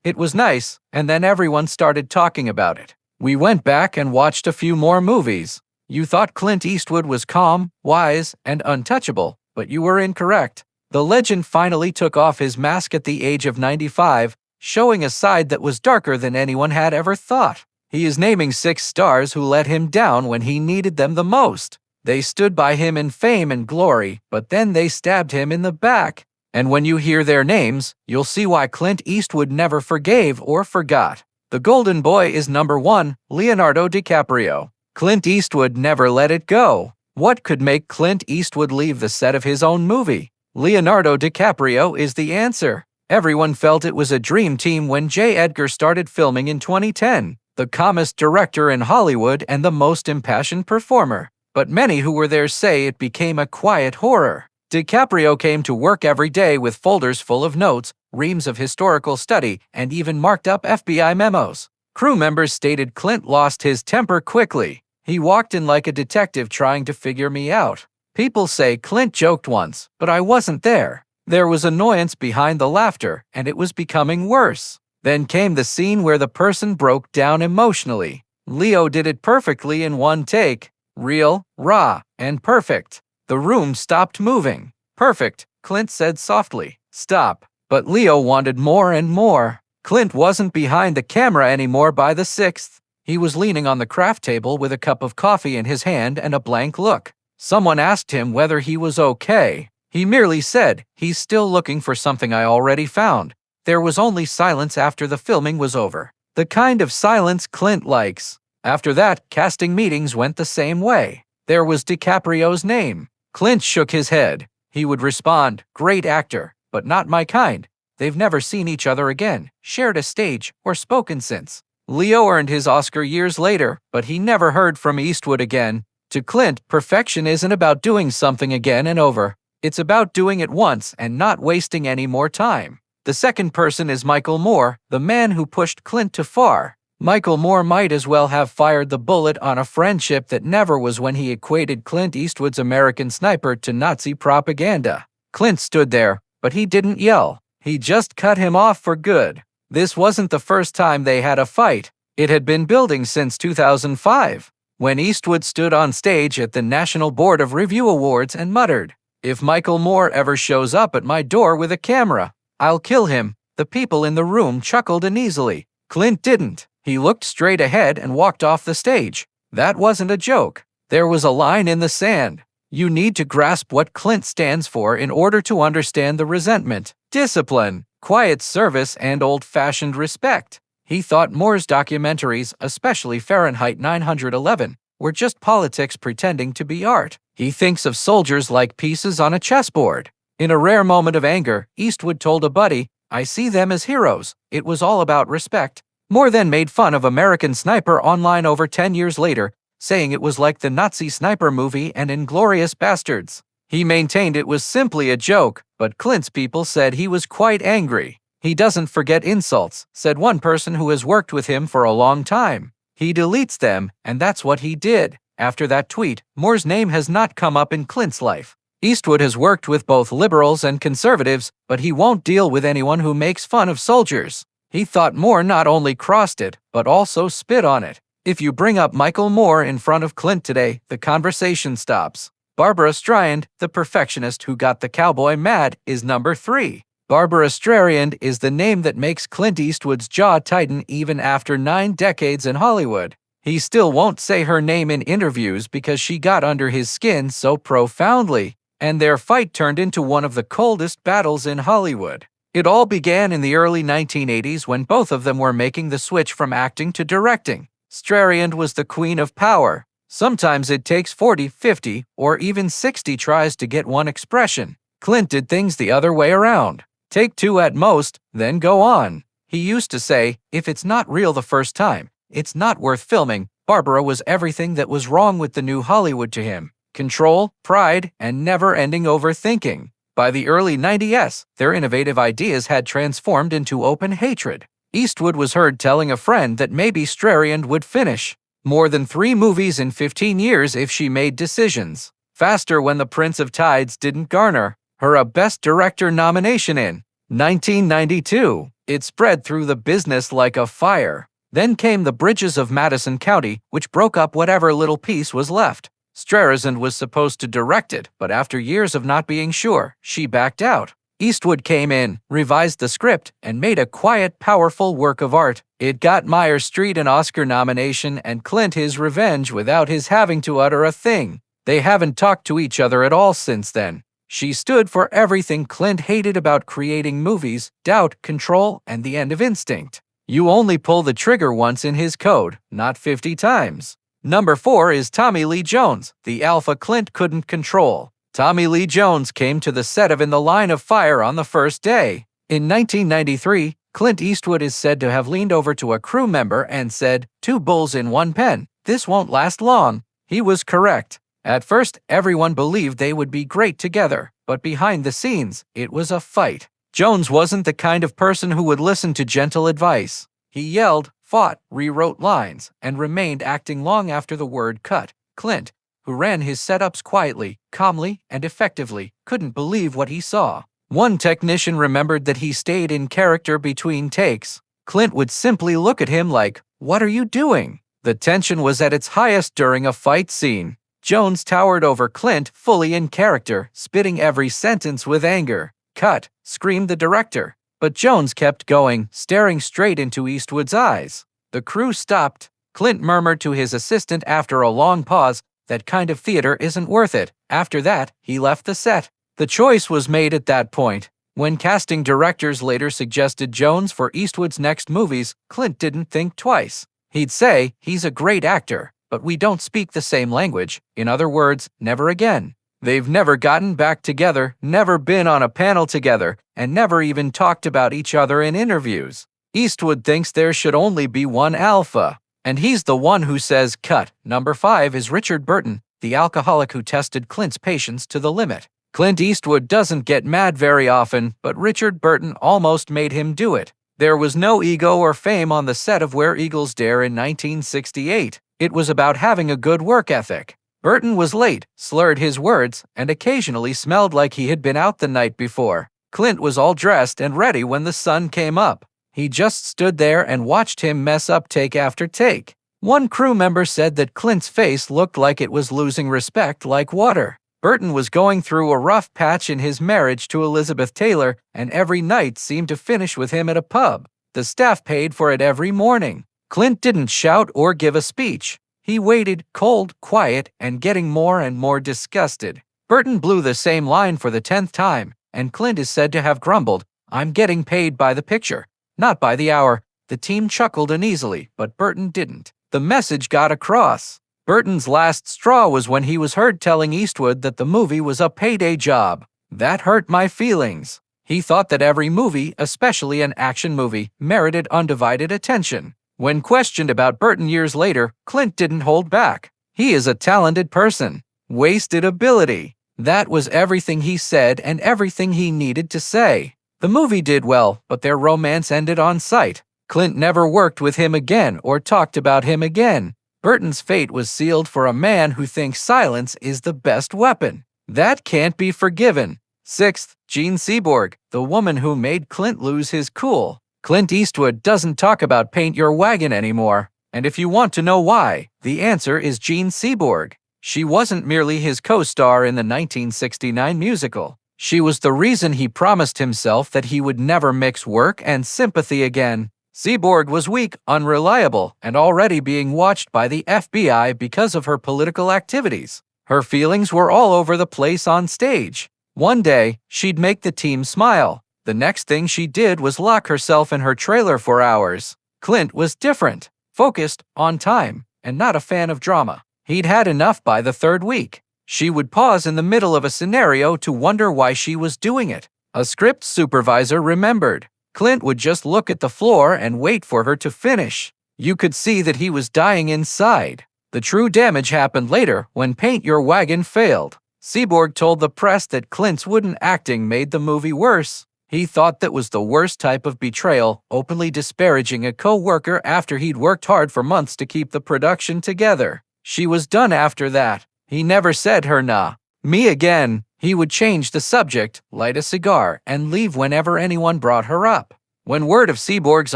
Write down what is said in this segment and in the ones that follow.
It was nice, and then everyone started talking about it. We went back and watched a few more movies. You thought Clint Eastwood was calm, wise, and untouchable, but you were incorrect. The legend finally took off his mask at the age of 95, showing a side that was darker than anyone had ever thought. He is naming 6 stars who let him down when he needed them the most. They stood by him in fame and glory, but then they stabbed him in the back. And when you hear their names, you'll see why Clint Eastwood never forgave or forgot. The golden boy is number 1, Leonardo DiCaprio. Clint Eastwood never let it go. What could make Clint Eastwood leave the set of his own movie? Leonardo DiCaprio is the answer. Everyone felt it was a dream team when J. Edgar started filming in 2010, the calmest director in Hollywood and the most impassioned performer. But many who were there say it became a quiet horror. DiCaprio came to work every day with folders full of notes, reams of historical study, and even marked up FBI memos. Crew members stated Clint lost his temper quickly. He walked in like a detective trying to figure me out. People say Clint joked once, but I wasn't there. There was annoyance behind the laughter, and it was becoming worse. Then came the scene where the person broke down emotionally. Leo did it perfectly in one take. Real, raw, and perfect. The room stopped moving. Perfect, Clint said softly. Stop. But Leo wanted more and more. Clint wasn't behind the camera anymore by the 6th. He was leaning on the craft table with a cup of coffee in his hand and a blank look. Someone asked him whether he was okay. He merely said, "He's still looking for something I already found." There was only silence after the filming was over. The kind of silence Clint likes. After that, casting meetings went the same way. There was DiCaprio's name. Clint shook his head. He would respond, "Great actor, but not my kind." They've never seen each other again, shared a stage, or spoken since. Leo earned his Oscar years later, but he never heard from Eastwood again. To Clint, perfection isn't about doing something again and over. It's about doing it once and not wasting any more time. The second person is Michael Moore, the man who pushed Clint too far. Michael Moore might as well have fired the bullet on a friendship that never was when he equated Clint Eastwood's American Sniper to Nazi propaganda. Clint stood there, but he didn't yell. He just cut him off for good. This wasn't the first time they had a fight. It had been building since 2005, when Eastwood stood on stage at the National Board of Review Awards and muttered, "If Michael Moore ever shows up at my door with a camera, I'll kill him." The people in the room chuckled uneasily. Clint didn't. He looked straight ahead and walked off the stage. That wasn't a joke. There was a line in the sand. You need to grasp what Clint stands for in order to understand the resentment, discipline, quiet service, and old-fashioned respect. He thought Moore's documentaries, especially Fahrenheit 9/11, were just politics pretending to be art. He thinks of soldiers like pieces on a chessboard. In a rare moment of anger, Eastwood told a buddy, "I see them as heroes." It was all about respect. Moore then made fun of American Sniper online over 10 years later, saying it was like the Nazi sniper movie and Inglourious Bastards. He maintained it was simply a joke, but Clint's people said he was quite angry. "He doesn't forget insults," said one person who has worked with him for a long time. "He deletes them, and that's what he did." After that tweet, Moore's name has not come up in Clint's life. Eastwood has worked with both liberals and conservatives, but he won't deal with anyone who makes fun of soldiers. He thought Moore not only crossed it, but also spit on it. If you bring up Michael Moore in front of Clint today, the conversation stops. Barbara Streisand, the perfectionist who got the cowboy mad, is number 3. Barbara Streisand is the name that makes Clint Eastwood's jaw tighten even after 9 decades in Hollywood. He still won't say her name in interviews because she got under his skin so profoundly, and their fight turned into one of the coldest battles in Hollywood. It all began in the early 1980s when both of them were making the switch from acting to directing. Streisand was the queen of power. Sometimes it takes 40, 50, or even 60 tries to get one expression. Clint did things the other way around. Take 2 at most, then go on. He used to say, "If it's not real the first time, it's not worth filming." Barbara was everything that was wrong with the new Hollywood to him. Control, pride, and never-ending overthinking. By the early 90s, their innovative ideas had transformed into open hatred. Eastwood was heard telling a friend that maybe Streisand would finish more than 3 movies in 15 years if she made decisions faster when The Prince of Tides didn't garner her a Best Director nomination in 1992. It spread through the business like a fire. Then came the bridges of Madison County, which broke up whatever little piece was left. Streisand was supposed to direct it, but after years of not being sure, she backed out. Eastwood came in, revised the script, and made a quiet, powerful work of art. It got Meyer Street an Oscar nomination and Clint his revenge without his having to utter a thing. They haven't talked to each other at all since then. She stood for everything Clint hated about creating movies: doubt, control, and the end of instinct. You only pull the trigger once in his code, not 50 times. Number 4 is Tommy Lee Jones, the alpha Clint couldn't control. Tommy Lee Jones came to the set of In the Line of Fire on the first day. In 1993, Clint Eastwood is said to have leaned over to a crew member and said, "Two bulls in one pen. This won't last long." He was correct. At first, everyone believed they would be great together, but behind the scenes, it was a fight. Jones wasn't the kind of person who would listen to gentle advice. He yelled, fought, rewrote lines, and remained acting long after the word cut. Clint, who ran his setups quietly, calmly, and effectively, couldn't believe what he saw. One technician remembered that he stayed in character between takes. Clint would simply look at him like, "What are you doing?" The tension was at its highest during a fight scene. Jones towered over Clint, fully in character, spitting every sentence with anger. "Cut," screamed the director. But Jones kept going, staring straight into Eastwood's eyes. The crew stopped. Clint murmured to his assistant after a long pause, "That kind of theater isn't worth it." After that, he left the set. The choice was made at that point. When casting directors later suggested Jones for Eastwood's next movies, Clint didn't think twice. He'd say, "He's a great actor, but we don't speak the same language. In other words, never again." They've never gotten back together, never been on a panel together, and never even talked about each other in interviews. Eastwood thinks there should only be one alpha, and he's the one who says cut. Number 5 is Richard Burton, the alcoholic who tested Clint's patience to the limit. Clint Eastwood doesn't get mad very often, but Richard Burton almost made him do it. There was no ego or fame on the set of Where Eagles Dare in 1968. It was about having a good work ethic. Burton was late, slurred his words, and occasionally smelled like he had been out the night before. Clint was all dressed and ready when the sun came up. He just stood there and watched him mess up take after take. One crew member said that Clint's face looked like it was losing respect like water. Burton was going through a rough patch in his marriage to Elizabeth Taylor, and every night seemed to finish with him at a pub. The staff paid for it every morning. Clint didn't shout or give a speech. He waited, cold, quiet, and getting more and more disgusted. Burton blew the same line for the 10th time, and Clint is said to have grumbled, "I'm getting paid by the picture, not by the hour." The team chuckled uneasily, but Burton didn't. The message got across. Burton's last straw was when he was heard telling Eastwood that the movie was a payday job. That hurt my feelings. He thought that every movie, especially an action movie, merited undivided attention. When questioned about Burton years later, Clint didn't hold back. "He is a talented person. Wasted ability." That was everything he said and everything he needed to say. The movie did well, but their romance ended on sight. Clint never worked with him again or talked about him again. Burton's fate was sealed for a man who thinks silence is the best weapon. That can't be forgiven. 6th, Jean Seaborg, the woman who made Clint lose his cool. Clint Eastwood doesn't talk about Paint Your Wagon anymore. And if you want to know why, the answer is Jean Seaborg. She wasn't merely his co-star in the 1969 musical. She was the reason he promised himself that he would never mix work and sympathy again. Seaborg was weak, unreliable, and already being watched by the FBI because of her political activities. Her feelings were all over the place on stage. One day, she'd make the team smile. The next thing she did was lock herself in her trailer for hours. Clint was different, focused, on time, and not a fan of drama. He'd had enough by the 3rd week. She would pause in the middle of a scenario to wonder why she was doing it. A script supervisor remembered. Clint would just look at the floor and wait for her to finish. You could see that he was dying inside. The true damage happened later when Paint Your Wagon failed. Seaborg told the press that Clint's wooden acting made the movie worse. He thought that was the worst type of betrayal, openly disparaging a co-worker after he'd worked hard for months to keep the production together. She was done after that. He never said her nah, me again. He would change the subject, light a cigar, and leave whenever anyone brought her up. When word of Seaborg's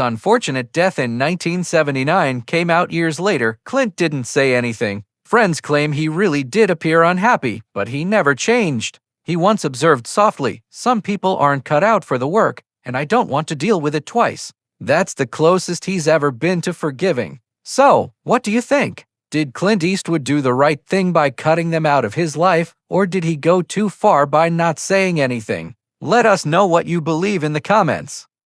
unfortunate death in 1979 came out years later, Clint didn't say anything. Friends claim he really did appear unhappy, but he never changed. He once observed softly, "Some people aren't cut out for the work, and I don't want to deal with it twice." That's the closest he's ever been to forgiving. So, what do you think? Did Clint Eastwood do the right thing by cutting them out of his life, or did he go too far by not saying anything? Let us know what you believe in the comments.